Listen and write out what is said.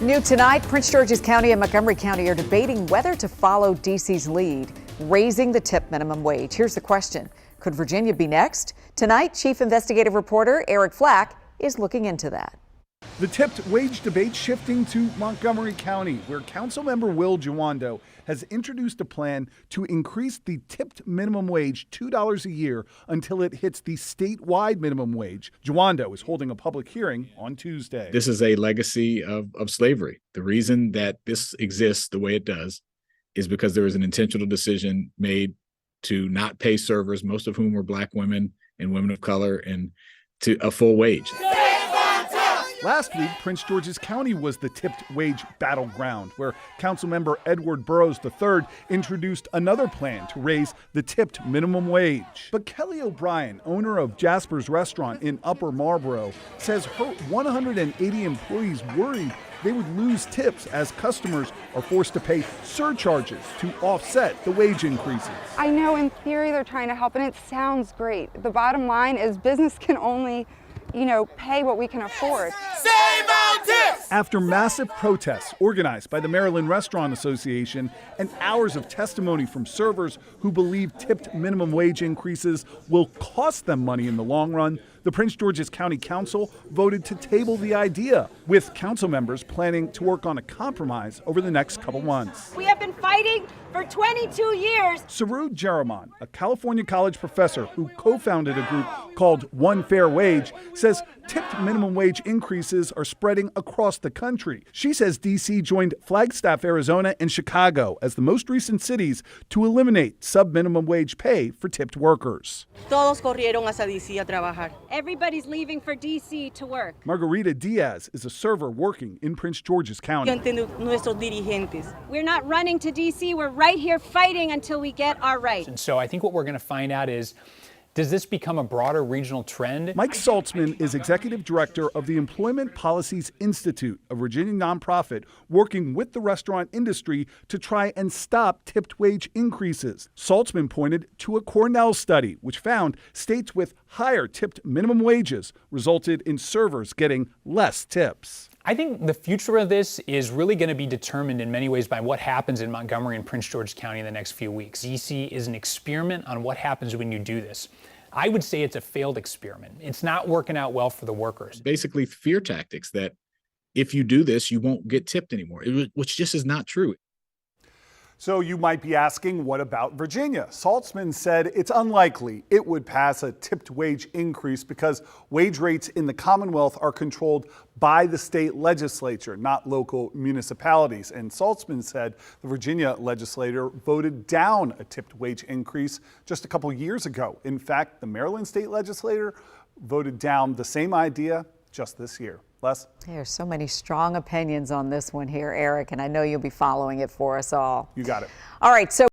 New tonight, Prince George's County and Montgomery County are debating whether to follow D.C.'s lead, raising the tip minimum wage. Here's the question. Could Virginia be next? Tonight, Chief Investigative Reporter Eric Flack is looking into that. The tipped wage debate shifting to Montgomery County, where Councilmember Will Jawando has introduced a plan to increase the tipped minimum wage $2 a year until it hits the statewide minimum wage. Jawando is holding a public hearing on Tuesday. This is a legacy of slavery. The reason that this exists the way it does is because there was an intentional decision made to not pay servers, most of whom were Black women and women of color, and to a full wage. Last week, Prince George's County was the tipped wage battleground, where Councilmember Edward Burrows III introduced another plan to raise the tipped minimum wage. But Kelly O'Brien, owner of Jasper's Restaurant in Upper Marlboro, says her 180 employees worry they would lose tips as customers are forced to pay surcharges to offset the wage increases. I know in theory they're trying to help, and it sounds great. The bottom line is business can only pay what we can afford. Save on tips! After massive protests organized by the Maryland Restaurant Association and hours of testimony from servers who believe tipped minimum wage increases will cost them money in the long run, the Prince George's County Council voted to table the idea, with council members planning to work on a compromise over the next couple months. We have been fighting for 22 years. Saru Jeramon, a California college professor who co-founded a group called One Fair Wage, says tipped minimum wage increases are spreading across the country. She says D.C. joined Flagstaff, Arizona, and Chicago as the most recent cities to eliminate sub-minimum wage pay for tipped workers. Todos corrieron hacia D.C. a trabajar. Everybody's leaving for D.C. to work. Margarita Diaz is a server working in Prince George's County. Nuestros dirigentes. We're not running to D.C. We're right here fighting until we get our right. And so I think what we're going to find out is, does this become a broader regional trend? Mike Saltzman is executive director of the Employment Policies Institute, a Virginia nonprofit working with the restaurant industry to try and stop tipped wage increases. Saltzman pointed to a Cornell study, which found states with higher tipped minimum wages resulted in servers getting less tips. I think the future of this is really going to be determined in many ways by what happens in Montgomery and Prince George's County in the next few weeks. D.C. is an experiment on what happens when you do this. I would say it's a failed experiment. It's not working out well for the workers. Basically, fear tactics that if you do this, you won't get tipped anymore, which just is not true. So you might be asking, what about Virginia? Saltzman said it's unlikely it would pass a tipped wage increase because wage rates in the Commonwealth are controlled by the state legislature, not local municipalities. And Saltzman said the Virginia legislature voted down a tipped wage increase just a couple years ago. In fact, the Maryland state legislature voted down the same idea just this year. Les? There's so many strong opinions on this one here, Eric, and I know you'll be following it for us all. You got it. All right, so